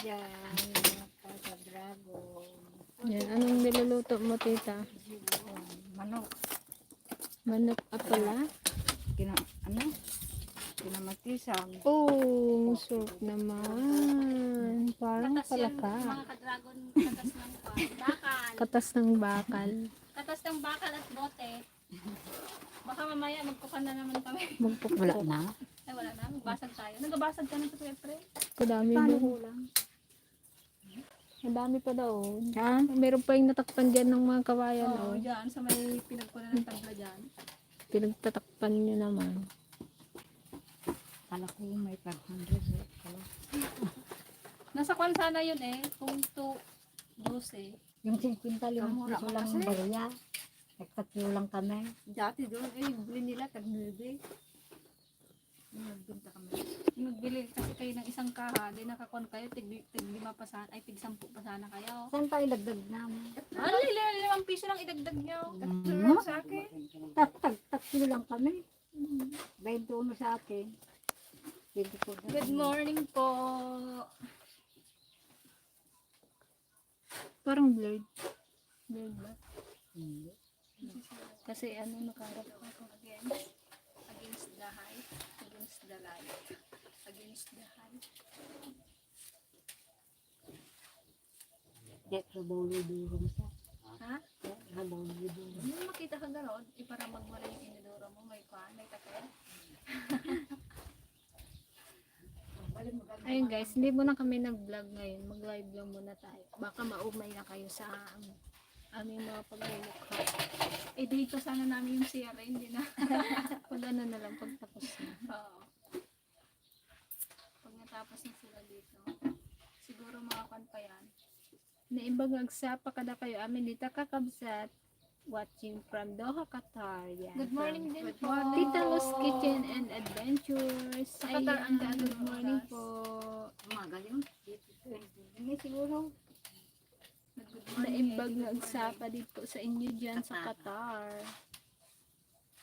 dyan, mga ka-dragon. Yan, anong niluluto mo, tita? Manok. Manok pala? Kinamatisang. Oh, sarap naman. Parang palaka. Mga ka-dragon, katas ng bakal. Katas ng bakal. Katas ng bakal at bote. Baka mamaya magpukan na naman kami. Wala na. Ay, wala na. Magbasag tayo. Nagbabasag ka na sa Pepre. Kadami Paano mo. kulang? Ang dami pa daw. Saan? Meron pa yung natakpan dyan ng mga kawayan. Oo, Oh. dyan. Sa may pinagkunan ng tabla dyan. Pinagtatakpan nyo naman. Kala ko may 500. Nasa kwan sana yun eh. Kung 12. Yung 55 Kamura piso pa lang kasi. ang barya. Nagtatlo lang kami. Dati doon eh. Bili nila tag-9. Nagbinta kami. Nagbili kasi kayo ng isang kaha. Di nakakon kayo. Tig-5 pa sana. Ay, tig-10 pa sana kayo. Saan tayo dagdag namin? Ano, 5 piso lang idagdag nyo. Mm. Sa akin. Tatlo lang kami. 21 sa akin. 24 na. Good morning po. Parang blurred. Blurred ba? Hindi. Kasi ano, nakarap Ako against the height, against the light, against the height. Get sa bolo-duro sa. Ha? Sa bolo-duro. Hindi makita ka gano'n, para magmula yung inidoro mo, may takay. Ayun guys, hindi muna kami nag-vlog ngayon. Mag-live lang muna tayo. Baka maumay na kayo sa aming mga paglulukha. Eh dito sana namin yung CR, hindi na. Pag ano na lang, pag tapos na. Oo. Pag natapos na sila dito, siguro makakan pa yan. Naimbag agsapa kada kayo amin dito kakabsat. Watching from Doha, Qatar. Yan. Good morning din po. Tita Luz Kitchen and Adventures. Sa Qatar ang daan Good ng morning oras. po. Umaga yun. Hindi siguro. Good morning. Naimbag na agsapa dito sa inyo dyan sa Qatar.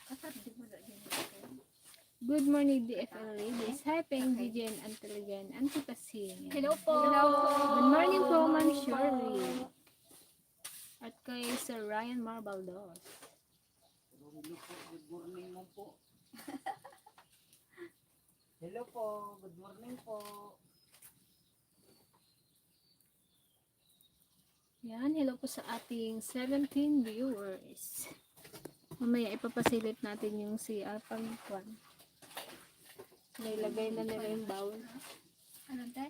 Qatar, di ba na yun natin? Good morning, DFL ladies. Hi, Peng, Gijen, Antiligan, Auntie Pasing. Hello po. Good morning po, Ma'am Shirley. At kay Sir Ryan Marbaldos. Good morning mo po. Hello po. Good morning po. Yan, hello po sa ating 17 viewers. Mamaya ipapasilip natin yung CR pagkuhan. Nailagay na nila yung bowl. Ano te?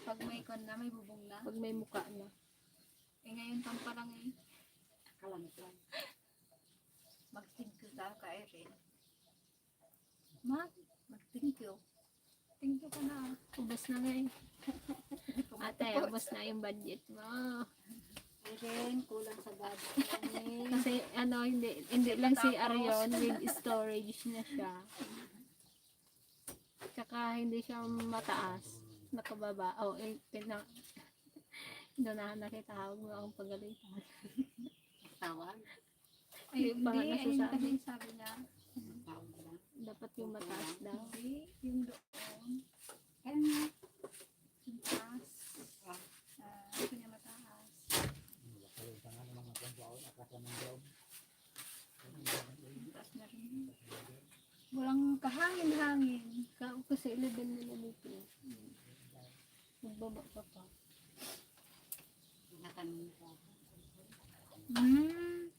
Pag may kon na, may bubong na. Pag may muka na. Eh ngayon tampa lang eh. Kalamit lang. Mag-thank you tayo ka Erin. Mag-thank you. Thank you ka na. Ubus na nga eh. Ate, ubus na yung budget mo. Again, kulang sa budget namin. Kasi ano, hindi lang si Arion with storage na siya. Tsaka hindi siya mataas. Nakababa. Oh, doon na nakita mo ang pagalitan. Tawag. Ay, Hindi pa nga hindi. Ayun nasasabi. kasi yung sabi niya. Tawag lang. Dapat yung mataas daw. Hindi. Yung doon. Kaya nga. Yung taas. Gusto niya mataas. Taas na rin. Walang kahangin-hangin. Kasi level nila dito. Magbaba ka pa. Natanong ko Hmm.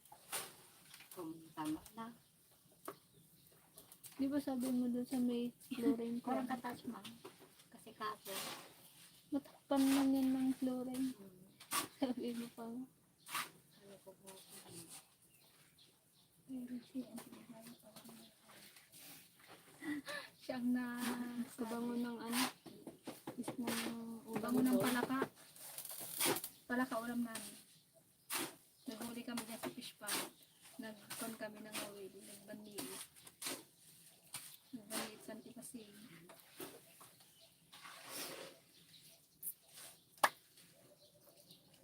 kung tama na. Di ba sabi mo doon sa may flooring ko? Parang katas man. Kasi kaso. Matakpan lang yan ng flooring. Sabi mo pa. Ano ko po. Pero siyang na Kabango ng ano. Is ng ulam bango ng ko. palaka. Palaka ulam namin. Naghuli kami dyan sa fish pond. Nagkon kami ng awil. Nagbanliit. Nagbanliit sa Antipasig.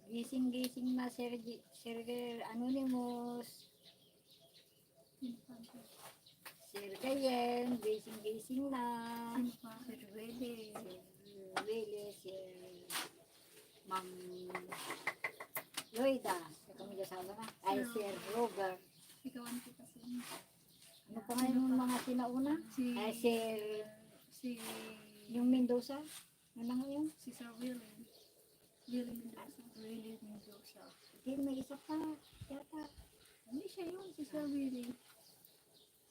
Gising-gising na Sir Anonymous. Sir Gayen, gising-gising na. Ano pa? Sir Willie. Sir Willie Ma'am Loida, kami kasama na. Ay, Sir Robert. Ikawan ko kasi. Ano pa ngayon yung mga sinauna? Ay, Si yung Mendoza. Ano nga yun? si Sir Willie. Willie Mendoza. Willie Mendoza. Hindi, may isa pa. Yata. Hindi siya yun, si Sir Willie.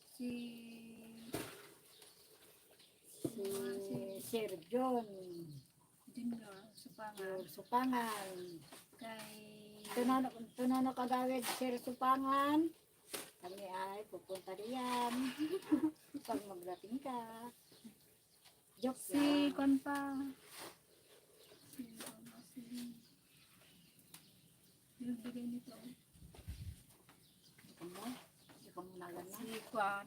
Si Sir John. Junior Supangan. Supangan. Kay Tunano kagawid, Sir Supangan. Kami ay pupunta riyan. Pag magdating ka. Joke si lang. Konpa. Nagbigay nito. Hindi ko muna ganun. Si Kwan.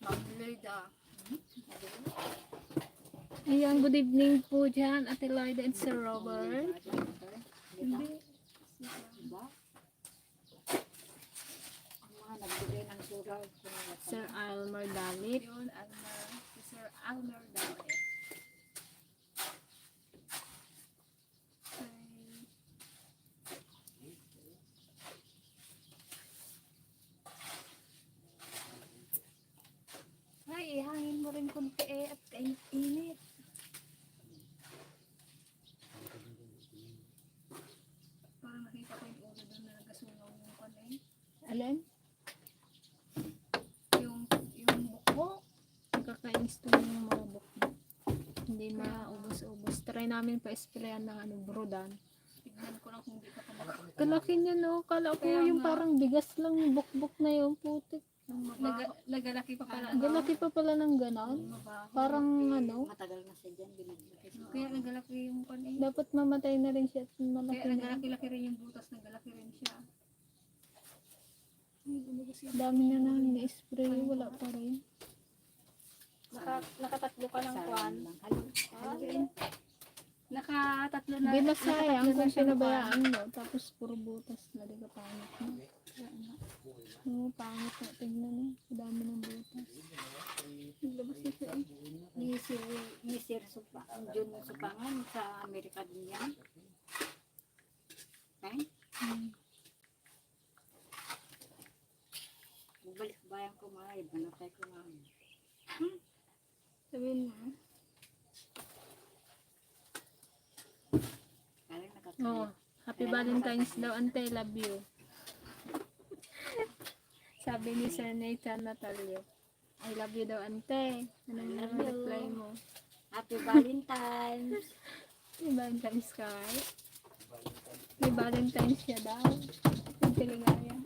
Ma'am Leda. Ayan, good evening po dyan, Ate Lloyd and Sir Robert. Hindi. Diba? Ang mga nagbigay ng sural. Sir Almar Dalit. Yun, Almer. Si Sir Almer Dalit. Ay, ihangin mo rin kunti at kainit. Parang nakita ko yung ulo doon na nagasungaw yung kanay. Alin? Yung bukbo. Nakakainis to yung mga bukbok. Hindi maubos-ubos. Try namin pa-sprayan ng brodan. Tignan ko lang kung di ka pa makakita. Kalaki niya no. Kala ko Kaya yung nga. parang bigas lang yung bukbok na yung putik. Nagalaki pa pala. Galaki pa pala ng ganon. Parang ano. Matagal na siya dyan. Binibigay siya. Kaya nagalaki yung kanay. Dapat mamatay na rin siya at malaki Kaya na. nagalaki-laki rin yung butas. Nagalaki rin siya. Dami na namin na-spray. Wala pa rin. Nakatatlo ka ng kwan. Halin. Nakatatlo na. Hindi na sayang nakatatlo na kung siya ng pinabayaan mo. Tapos puro butas na. Di ka pangit mo. Oo, pangit na. Tignan mo. Dami ng butas. Naglabas na siya eh. Ni Sir John Supangan sa Amerika din yan. Okay? Balik bayan ko mga ibanatay ko mga Sabihin mo. kaya nakakaya. Oh, happy Valentine's daw, ante, love you. Sabi ni Sir Nathan Natalio, I love you daw, ante. Anong I love you. reply mo? Happy Valentine's. May Valentine's ka, eh? May Valentine's siya daw. Ang tiligaya.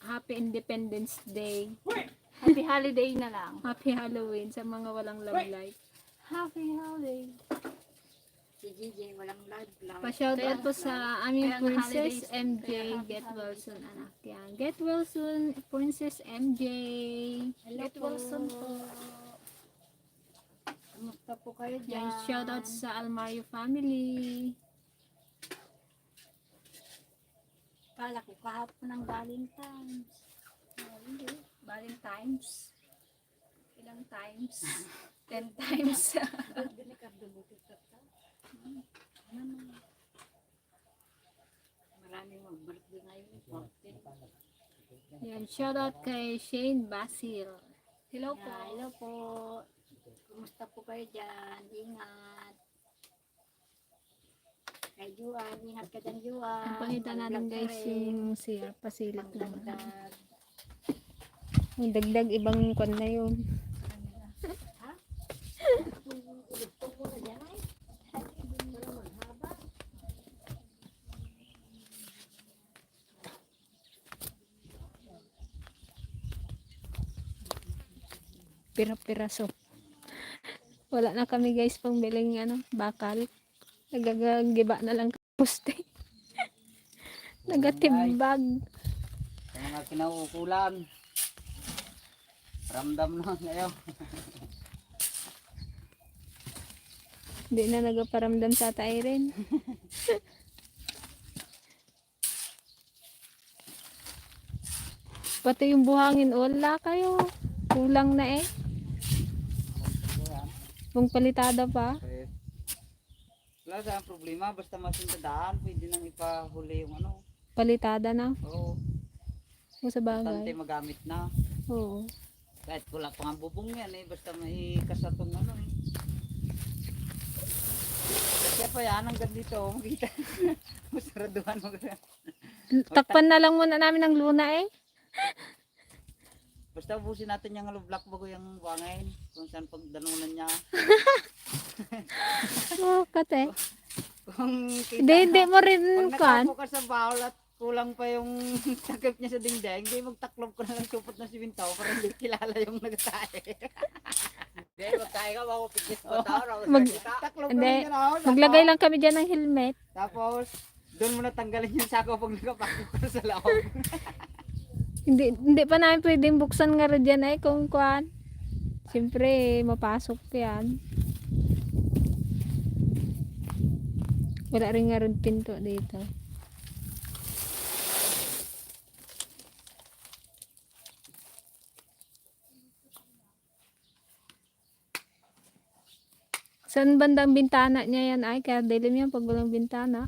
Happy Independence Day. Happy holiday na lang. Happy Halloween sa mga walang love life. Happy holiday. Si Gigi walang love. Pa-shoutout po sa aming Kaya nga Princess holidays. MJ. Kaya happy Get well holidays. soon, anak. Yan. Get well soon, Princess MJ. Get well soon po. Kumusta po kayo Yan. dyan? Shoutout sa Almario family. Kala ko kahapon ng Valentine's. Hindi. Valentine's. Ilang times? 10 times. Maraming mag-birthday ngayon. 14. Yan. Shoutout kay Shane Basil. Hello po. Hello po. Kumusta po kayo dyan? Ingat. Kay Juan, ingat ka dyan, Juan. Ang pakita natin Mag-vlog ka guys rin. yung siya. Pasilit lang. Magdagdag. Yung dagdag ibang kwan na yun. Ha? Gusto ko na dyan ay. Wala maghaba. Pira-piraso. Wala na kami guys pang biling bakal. Nagagagiba na lang poste. Nagatimbag. Sa mga kinauukulan. Ramdam na ngayon. Hindi na nagaparamdam sa tayo rin. Pati yung buhangin, wala kayo. Kulang na eh. Kung palitada pa. Wala sa problema, basta masintadaan, pwede nang ipahuli yung ano. Palitada na. Oo, O sa bastante bagay. magamit na. Oo. Kahit wala pa nga bubong yan eh, basta may kasatong ano eh. Kaya pa yan, hanggang dito, makita. Masaraduhan mo kasi. Takpan na lang muna namin ng luna eh. Basta ubusin natin yung block bago yung buhangin. Kung saan pagdanunan niya. Oh, kate. Kung kita Hindi mo rin pag kan. nakapo ka sa bawal at kulang pa yung takip niya sa dingding, hindi magtaklob ko na lang supot na simintaw para hindi kilala yung nagtae. Hindi, magkaya ka, makupit mo tao. Taklob Hindi. naman yun ako. Maglagay lang kami dyan ng helmet. Tapos, doon mo na tanggalin yung sako pag nakapakot ka sa loob. Hindi pa namin pwedeng buksan nga rin dyan ay kung kuan. Siyempre, mapasok yan. Wala rin nga rin pinto dito. Saan bandang bintana niya yan ay? Kaya dilim yan pag walang bintana.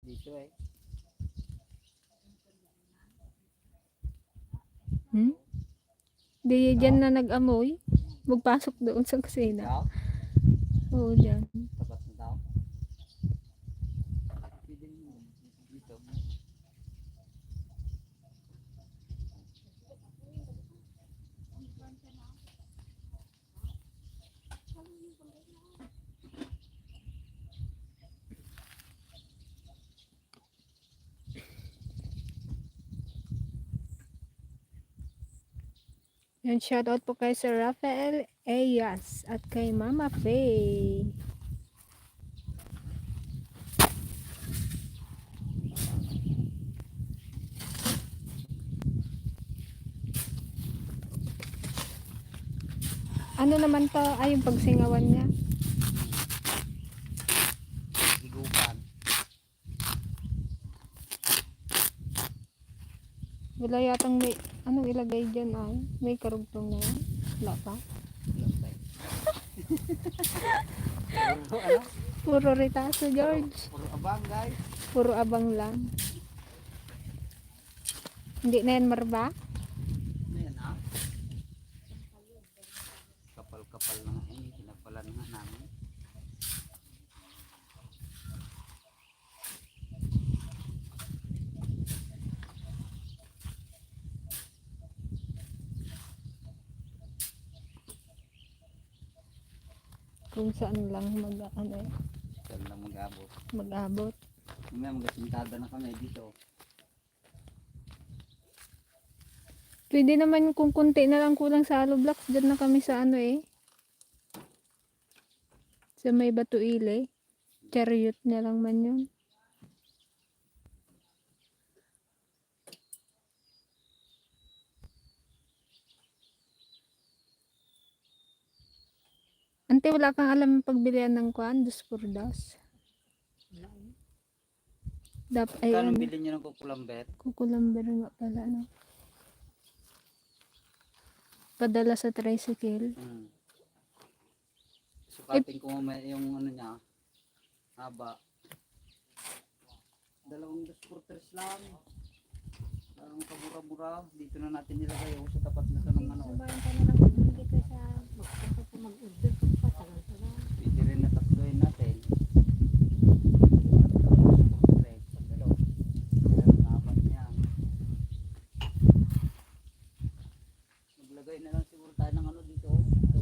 Dito eh. Hmm? Di dyan na nag-amoy. Magpasok doon sa kusina. Ikaw, Oo, dyan. tapat na tao. Pwede mo dito. Yan, shoutout po kay Sir Rafael Eyas at kay Mama Faye. Ano naman to? Ay, yung pagsingawan niya. Higupan. Wala yatang may, ano ilagay dyan ay? May karugtong na yan? Wala pa? Puro ano? Puro ritaso, George. Puro abang guys. Puro abang lang. Hindi na yan marba? Ayan ha. Kapal-kapal na nga eh. Kinapalan nga namin. Kung saan lang Saan lang mag-abot. mag-abot. May magasintada na kami dito. Pwede naman kung kunti na lang kulang sa hollow blocks, dyan na kami sa ano eh. Sa may Batuile. Chariot na lang man yun. Ante, wala kang alam yung pagbilian ng kwan, dos por dos. Ay, Kano ano, bilhin nyo ng kukulamber? kukulamber nga pala, no? Padala sa tricycle. Sukatin ko may yung ano niya. Haba. 2 dos por 3 lang. Parang kamura-mura. Dito na natin nilagay sa tapat na ito ng ano. Pwede rin na tatloin natin. Maglagay na lang siguro tayo ng ano dito. Ito.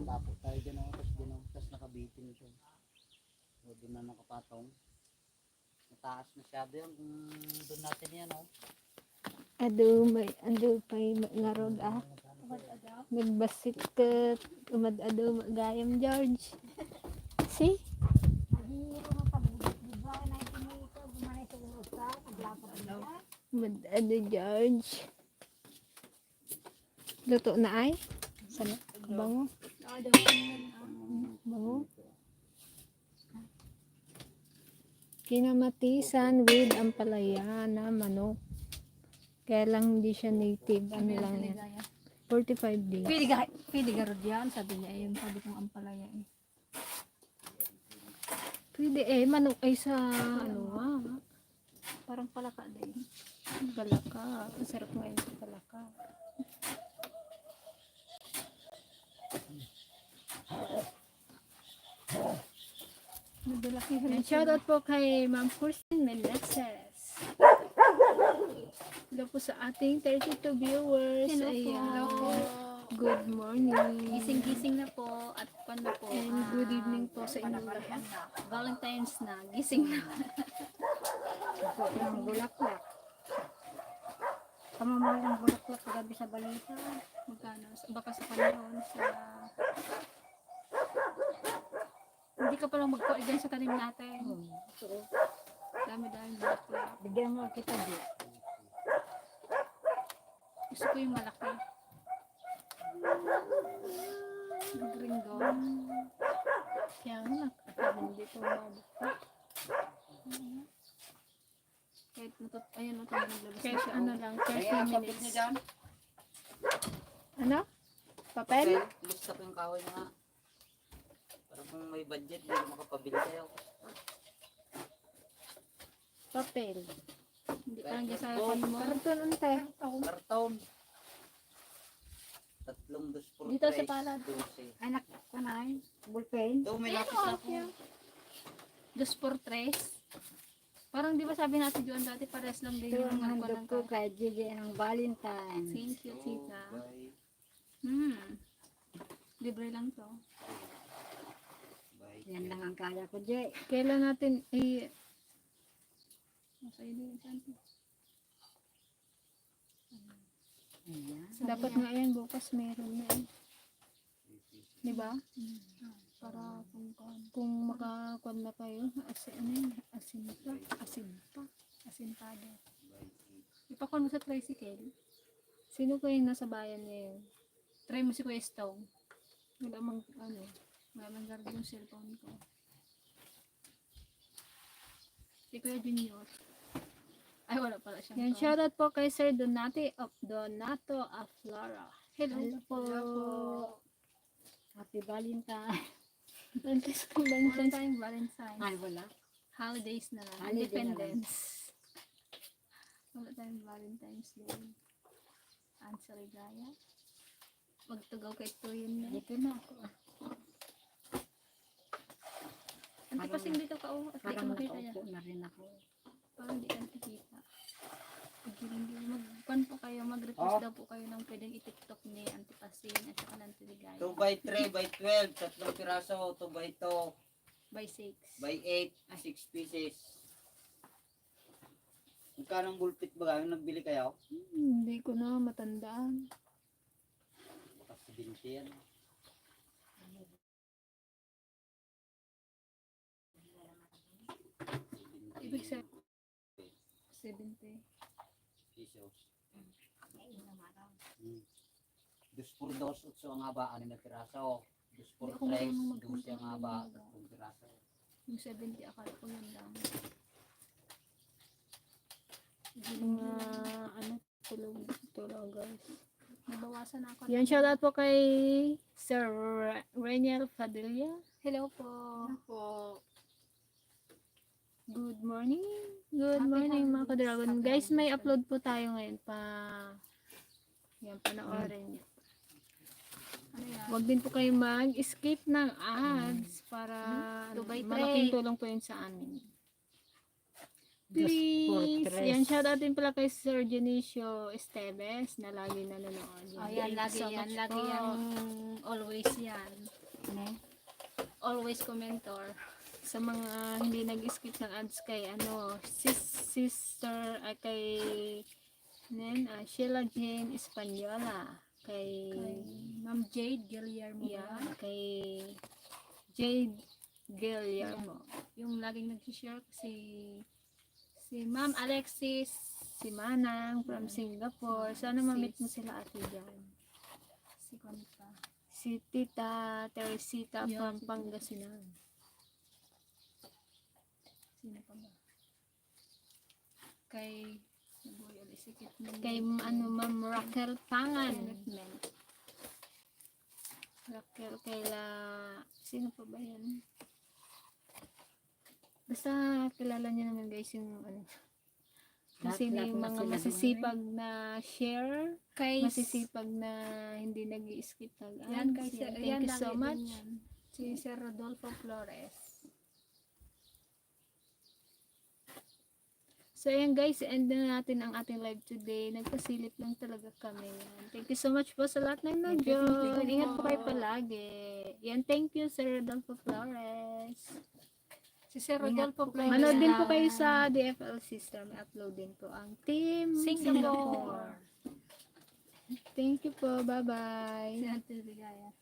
Tapo tayo dyan o. Tapos nakabitin ito. O doon na nakapatong. Mataas masyado yan. Doon natin yan o. Ado pa'y ngarod ah. Nagbasit ka, umad-ado gayam George. See? Umad-ado George. Luto na ay? Sana? Bango? Bango? Kinamatisan with ampalaya na manok. Kaya lang hindi siya native. Ano lang yan? 45 days. Pwede garod yan, sabi niya. Ayun, sabi kong ampalaya eh. Pwede manok ay sa ano Parang palaka din. palaka. Masarap ngayon sa palaka. Nagdalakihan And shoutout po kay Ma'am Kirsten Menezes. Hello po sa ating 32 viewers. Hello po. Ayan. Hello po. Good morning. Gising-gising na po at paano po. And good evening po sa inyong lahat. Valentine's na. Gising na. Po ng bulaklak. Kamamahal ng bulaklak kagabi sa balita. Magkano? Baka sa panahon sa... Hindi ka palang magkuha dyan sa tanim natin. So, Dami-dami bulaklak. bigyan mo kita di. Gusto ko yung malaki. Gringo. Kaya nga, hindi ko mabukta. Kahit ayun, naglabas Kahit na siya. ano lang, 30 Kaya kapit niya minutes. dyan. Ano? Papel? Lista ko yung kahoy nga. Para kung may budget, hindi ko makapabili kayo. Papel. Hindi pa lang dyan sa pan mo. Karton ante. Karton. 3 dos por Dito sa 3, palad. 12. Anak ko na bullpen. Ito, may lapis na ako. 2 por 3. Parang di ba sabi natin doon dati, pares lang din Ito yung ang mga handog ko kay Gigi ng Valentine. Thank you, tita. Bye. Libre lang to. Bye. Yan lang ang kaya ko, Jay. Kailan natin Masaya din yung santo. Ayan. dapat nga yan bukas meron na eh. Di ba? Para Kung makakuan na kayo, asin pa. asintado. Ipakon mo sa tricycle. Sino ko yung nasa bayan ngayon? Try mo si Kuya Stone. Wala mang Wala man garag yung cellphone ko. Si Kuya Junior. Ay, wala pala siyang yan, phone. shoutout po kay Sir Donato Aflara. Hello. Hello po. Hello po. Happy Valentine. Lantis ko Wala Valentine's. tayong Valentine's. Ay, wala. Holidays na lang. Holiday na lang. Independence. Wala tayong Valentine's Day. Answer Ligaya. Magtugaw kay Tuyin na. Dito na ako. Anti pasing dito ka oh. At di ka Parang makita yan. nakaupo na rin ako. Parang di ka nakikita. Magpan po kayo, mag-request daw po kayo ng pwedeng i-tiktok ni Auntie Pasing at saka ng Auntie Ligaya. 2 by 3 by 12, tatlong piraso, 2 by 2 By 6. by 8, 6 pieces. Magkano ang gulpit ba? Yung nagbili kayo? Hindi ko na matandaan. Baka 70 yan. Ibig sabihin, 70. Pesos. Dos por dos, 8 ang haba, 6 na piraso. Dos por Hindi ako 3, marunong 12 ang haba, magkontrol. 3 piraso. Yung 70, akala ko yun lang. Mga tulog guys. Nabawasan na ako. Yan, shoutout po kay Sir Reniel Padilla. Hello po. Good morning. Good Happy morning mga holidays. ka-dragon. Happy Guys, may holidays. upload po tayo ngayon pa. Yan, panoorin niyo. Ano yan? Huwag din po kayo mag-skip ng ads para Two by malaking three. tulong po yun sa amin. Dos por Please. tres. Yan, shoutout din pala kay Sir Dionisio Esteves na lagi nanonood. Oh, yan, Thank lagi you so yan. much Lagi po. yan. Always yan. Ano? Always commentor. Sa mga hindi nag-skip ng ads kay sister kay Sheila Jane Espanyola kay Kay Ma'am Jade Guillermo. yeah, kay Jade Guillermo, Yung laging nag-share si Ma'am Alexis. si Manang from Singapore. Sana ma-meet mo sila ate dyan. Si Conta. Si Tita Teresita Yeah, from si Tita. Pangasinan. Sino pa ba? Kay Boy nag-isikip ng Kay Ma'am Raquel Pangan. commitment. Raquel kaila... Sino pa ba yan? Basta kilala niyo naman guys yung kung sino Lahat yung na mga sila masisipag na share, Kay masisipag na hindi nag-i-skip tag-ads. yan kay Yan, yan thank you so lagi din much. yan. Si Sir Rodolfo Flores. So ayan guys, end na natin ang ating live today. Nagpasilip lang talaga kami. Yan. Thank you so much po sa lahat ng nag-join. Ingat po kayo palagi. Yan, thank you Sir Rodolfo Flores. Si Sir Rodolfo Flores. Manood din po kayo sa DFL System. Upload din po ang Team Singapore. Thank you po. Bye-bye. Si Ate Ligaya.